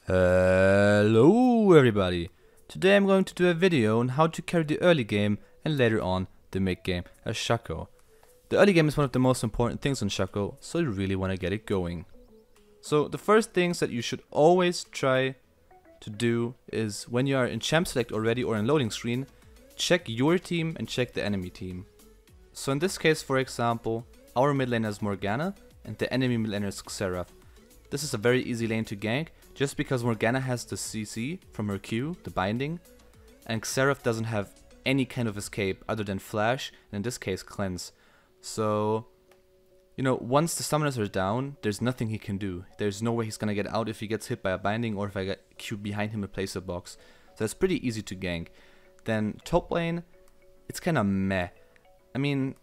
Hello everybody! Today I'm going to do a video on how to carry the early game and later on the mid game as Shaco. The early game is one of the most important things on Shaco, so you really want to get it going. So the first things that you should always try to do is when you are in champ select already or in loading screen, check your team and check the enemy team. So in this case, for example, our mid laner is Morgana and the enemy mid laner is Xerath. This is a very easy lane to gank, just because Morgana has the CC from her Q, the binding, and Xerath doesn't have any kind of escape other than flash, and in this case cleanse. So, you know, once the summoners are down, there's nothing he can do. There's no way he's gonna get out if he gets hit by a binding or if I get Q behind him and place a box. So it's pretty easy to gank. Then top lane, it's kinda meh. I mean,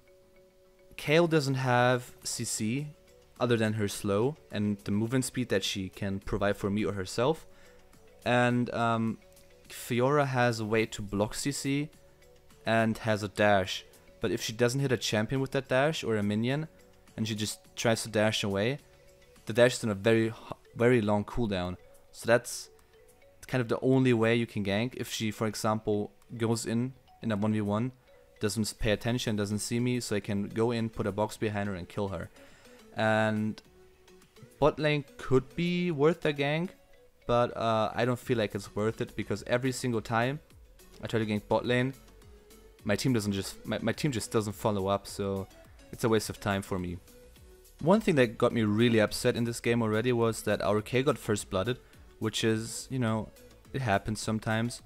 Kayle doesn't have CC other than her slow and the movement speed that she can provide for me or herself. And Fiora has a way to block CC and has a dash. But if she doesn't hit a champion with that dash or a minion and she just tries to dash away, the dash is on a very long cooldown. So that's kind of the only way you can gank. If she, for example, goes in a 1v1, doesn't pay attention, doesn't see me, so I can go in, put a box behind her and kill her. And bot lane could be worth a gank, but I don't feel like it's worth it because every single time I try to gank bot lane, my team just doesn't follow up, so it's a waste of time for me. One thing that got me really upset in this game already was that our K got first blooded, which is, you know, it happens sometimes,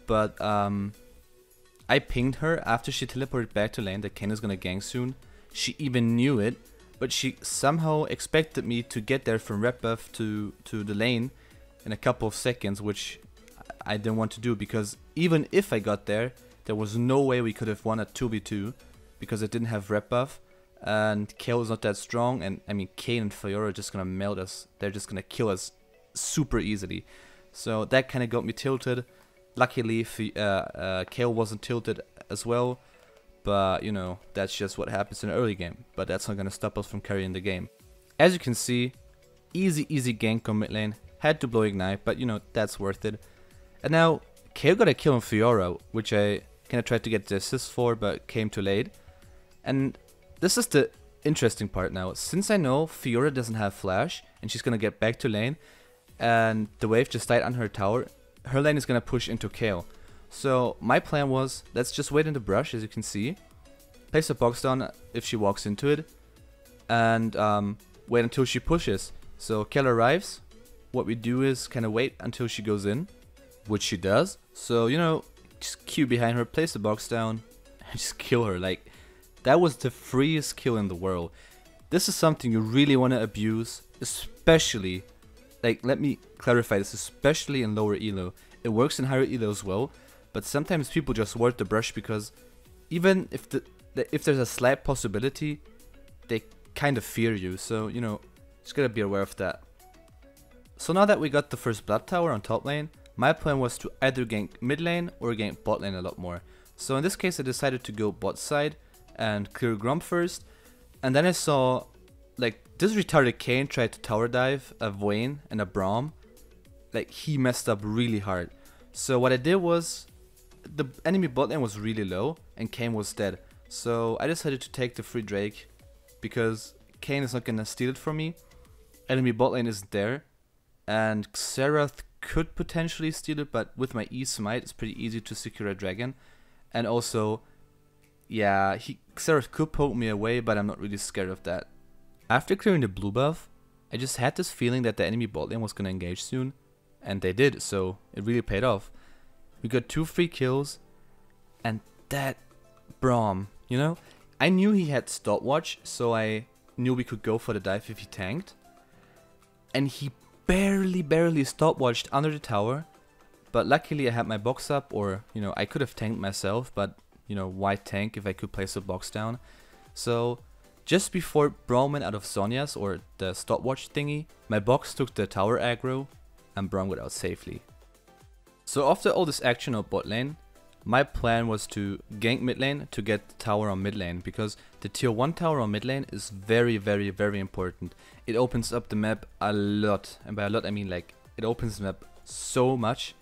but I pinged her after she teleported back to lane that Kayn is gonna gank soon. She even knew it, but she somehow expected me to get there from red buff to the lane in a couple of seconds, which I didn't want to do because even if I got there, there was no way we could have won a 2v2 because it didn't have red buff and Kayle is not that strong, and I mean Kayn and Fiora are just gonna melt us. They're just gonna kill us super easily. So that kind of got me tilted. Luckily Kayle wasn't tilted as well. But, you know, that's just what happens in an early game. But that's not going to stop us from carrying the game. As you can see, easy gank on mid lane. Had to blow ignite, but, you know, that's worth it. And now, Kayle got a kill on Fiora, which I kind of tried to get the assist for, but came too late. And this is the interesting part now. Since I know Fiora doesn't have flash, and she's going to get back to lane, and the wave just died on her tower, her lane is going to push into Kayle. So my plan was, let's just wait in the brush, as you can see, place a box down if she walks into it, and wait until she pushes. So Kayle arrives, what we do is kind of wait until she goes in, which she does. So, you know, just Q behind her, place the box down, and just kill her. Like, that was the freest kill in the world. This is something you really want to abuse, especially, like, let me clarify this, especially in lower elo. It works in higher elo as well. But sometimes people just ward the brush because even if there's a slight possibility, they kind of fear you. So, you know, just gotta be aware of that. So now that we got the first blood tower on top lane, my plan was to either gank mid lane or gank bot lane a lot more. So in this case I decided to go bot side and clear Grump first. And then I saw, like, this retarded Kayn tried to tower dive a Vayne and a Braum. Like, he messed up really hard. So what I did was, the enemy bot lane was really low and Kayn was dead. So I decided to take the free Drake because Kayn is not gonna steal it from me. Enemy bot lane isn't there. And Xerath could potentially steal it, but with my E smite it's pretty easy to secure a dragon. And also, yeah, Xerath could poke me away, but I'm not really scared of that. After clearing the blue buff, I just had this feeling that the enemy bot lane was gonna engage soon. And they did, so it really paid off. We got 2 free kills, and that Braum, you know, I knew he had stopwatch, so I knew we could go for the dive if he tanked. And he barely stopwatched under the tower, but luckily I had my box up, or, you know, I could have tanked myself, but, you know, why tank if I could place a box down? So, just before Braum went out of Zhonya's, or the stopwatch thingy, my box took the tower aggro, and Braum got out safely. So after all this action on bot lane, my plan was to gank mid lane to get the tower on mid lane, because the tier 1 tower on mid lane is very important. It opens up the map a lot, and by a lot I mean like it opens the map so much.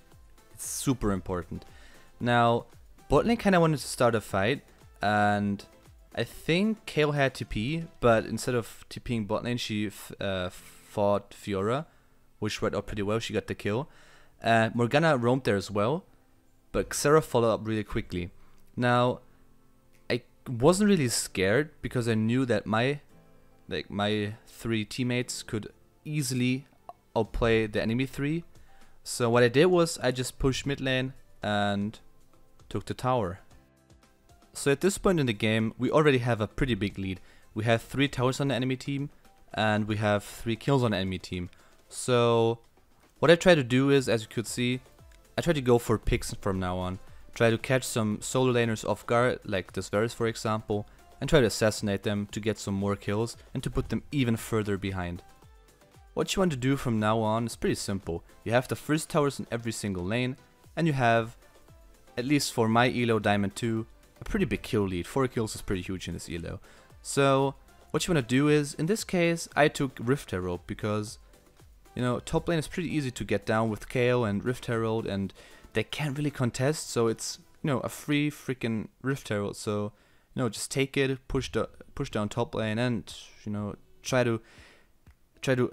It's super important. Now, bot lane kind of wanted to start a fight, and I think Kayle had TP, but instead of TPing bot lane, she fought Fiora, which worked out pretty well. She got the kill. Morgana roamed there as well, but Xerath followed up really quickly. Now, I wasn't really scared because I knew that my 3 teammates could easily outplay the enemy 3. So what I did was I just pushed mid lane and took the tower. So at this point in the game, we already have a pretty big lead. We have 3 towers on the enemy team, and we have 3 kills on the enemy team. So what I try to do is, as you could see, I try to go for picks from now on. Try to catch some solo laners off guard, like this Varus for example, and try to assassinate them to get some more kills and to put them even further behind. What you want to do from now on is pretty simple. You have the first towers in every single lane, and you have, at least for my elo Diamond 2, a pretty big kill lead. 4 kills is pretty huge in this elo. So what you want to do is, in this case, I took Rift Herald because, you know, top lane is pretty easy to get down with Kayle and Rift Herald, and they can't really contest, so it's, you know, a free freaking Rift Herald. So, you know, just take it, push down top lane, and, you know, try to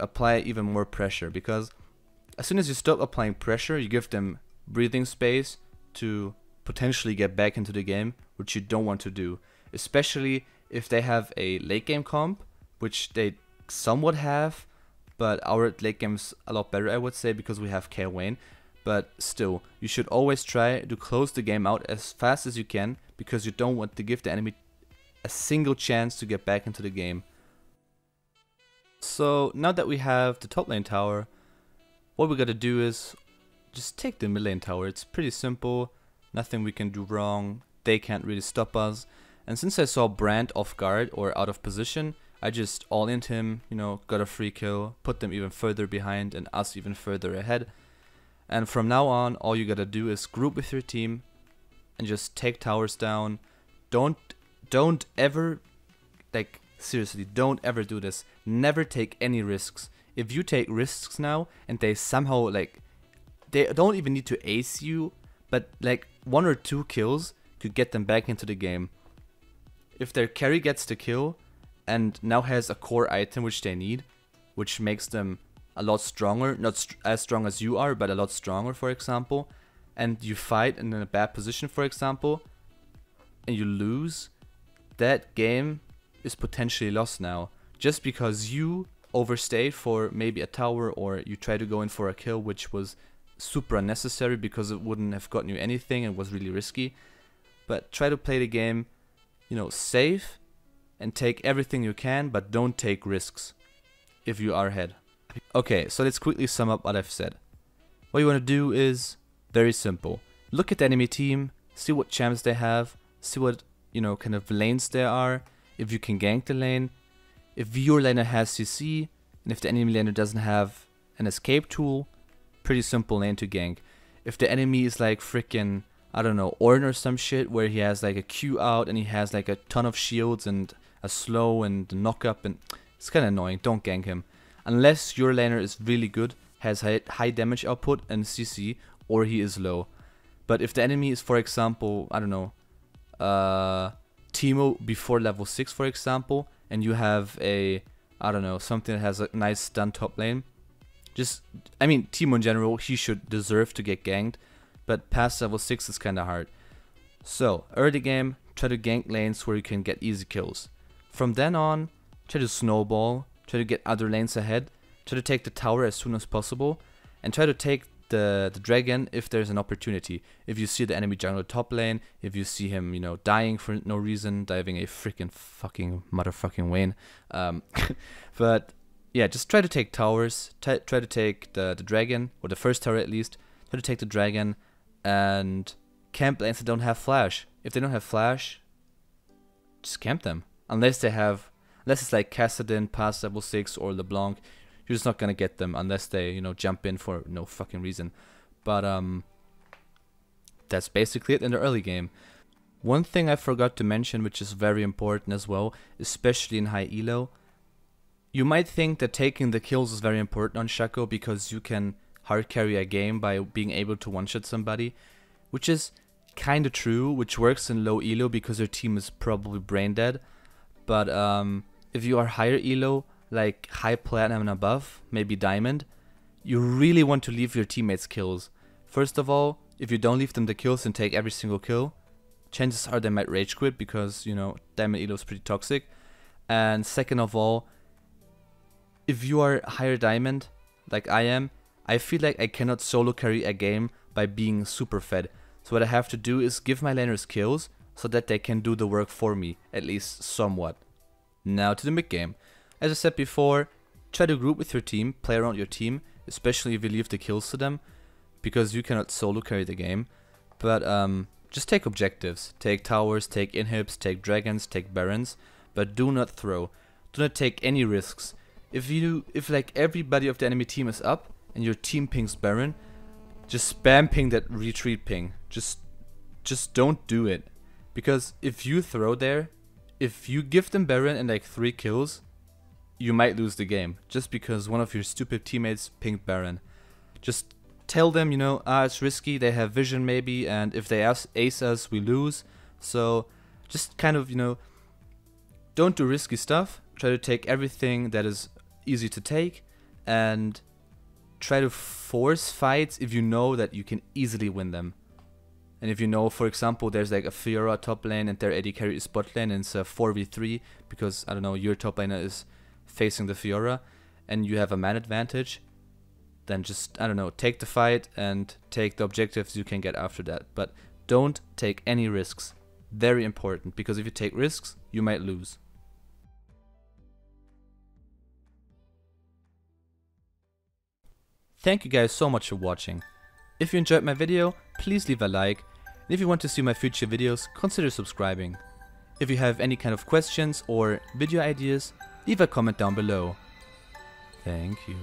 apply even more pressure, because as soon as you stop applying pressure, you give them breathing space to potentially get back into the game, which you don't want to do, especially if they have a late game comp, which they somewhat have, but our late game is a lot better, I would say, because we have Kayle Vayne. But still, you should always try to close the game out as fast as you can, because you don't want to give the enemy a single chance to get back into the game. So now that we have the top lane tower, what we gotta do is just take the mid lane tower. It's pretty simple, nothing we can do wrong, they can't really stop us. And since I saw Brand off guard or out of position, I just all-in'd him, you know, got a free kill, put them even further behind and us even further ahead. And from now on, all you gotta do is group with your team and just take towers down. Don't ever, like, seriously, don't ever do this. Never take any risks. If you take risks now and they somehow, like, they don't even need to ace you, but like 1 or 2 kills could get them back into the game. If their carry gets the kill and now has a core item which they need, which makes them a lot stronger, not as strong as you are, but a lot stronger, for example, and you fight in a bad position, for example, and you lose, that game is potentially lost now, just because you overstayed for maybe a tower, or you tried to go in for a kill which was super unnecessary because it wouldn't have gotten you anything and was really risky. But try to play the game, you know, safe and take everything you can, but don't take risks if you are ahead. Okay, so let's quickly sum up what I've said. What you want to do is very simple. Look at the enemy team, see what champs they have, see what, you know, kind of lanes there are, if you can gank the lane, if your laner has CC, and if the enemy laner doesn't have an escape tool, pretty simple lane to gank. If the enemy is like freaking, I don't know, Ornn or some shit, where he has like a Q out and he has like a ton of shields and a slow and knock up, and it's kind of annoying, don't gank him. Unless your laner is really good, has high damage output and CC, or he is low. But if the enemy is, for example, I don't know, Teemo before level 6, for example, and you have a, I don't know, something that has a nice stun top lane, just, I mean, Teemo in general, he should deserve to get ganked, but past level 6 is kind of hard. So, early game, try to gank lanes where you can get easy kills. From then on, try to snowball, try to get other lanes ahead, try to take the tower as soon as possible, and try to take the dragon if there's an opportunity. If you see the enemy jungler top lane, if you see him, you know, dying for no reason, diving a freaking fucking motherfucking Vayne. But yeah, just try to take towers, try to take the dragon, or the first tower at least, try to take the dragon, and camp lanes that don't have flash. If they don't have flash, just camp them. Unless it's like Kassadin past level 6 or LeBlanc, you're just not gonna get them unless they, you know, jump in for no fucking reason. But that's basically it in the early game. One thing I forgot to mention, which is very important as well, especially in high elo, you might think that taking the kills is very important on Shaco because you can hard carry a game by being able to one-shot somebody, which is kinda true, which works in low elo because your team is probably brain dead. But if you are higher elo, like high platinum and above, maybe diamond, you really want to leave your teammates kills. First of all, if you don't leave them the kills and take every single kill, chances are they might rage quit because, you know, diamond elo is pretty toxic. And second of all, if you are higher diamond, like I am, I feel like I cannot solo carry a game by being super fed. So what I have to do is give my laners kills so that they can do the work for me, at least somewhat. Now to the mid game. As I said before, try to group with your team, play around your team, especially if you leave the kills to them, because you cannot solo carry the game. But just take objectives, take towers, take inhibs, take dragons, take barons, but do not throw. Do not take any risks. If like everybody of the enemy team is up and your team pings baron, just spam ping that retreat ping. Just don't do it. Because if you throw there, if you give them baron and like 3 kills, you might lose the game. Just because one of your stupid teammates pinged baron. Just tell them, you know, it's risky, they have vision maybe, and if they ace us, we lose. So just kind of, you know, don't do risky stuff. Try to take everything that is easy to take, and try to force fights if you know that you can easily win them. And if you know, for example, there's like a Fiora top lane and their AD carry is bot lane and it's a 4v3 because, I don't know, your top laner is facing the Fiora and you have a man advantage, then just, I don't know, take the fight and take the objectives you can get after that. But don't take any risks. Very important, because if you take risks, you might lose. Thank you guys so much for watching. If you enjoyed my video, please leave a like, and if you want to see my future videos, consider subscribing. If you have any kind of questions or video ideas, leave a comment down below. Thank you.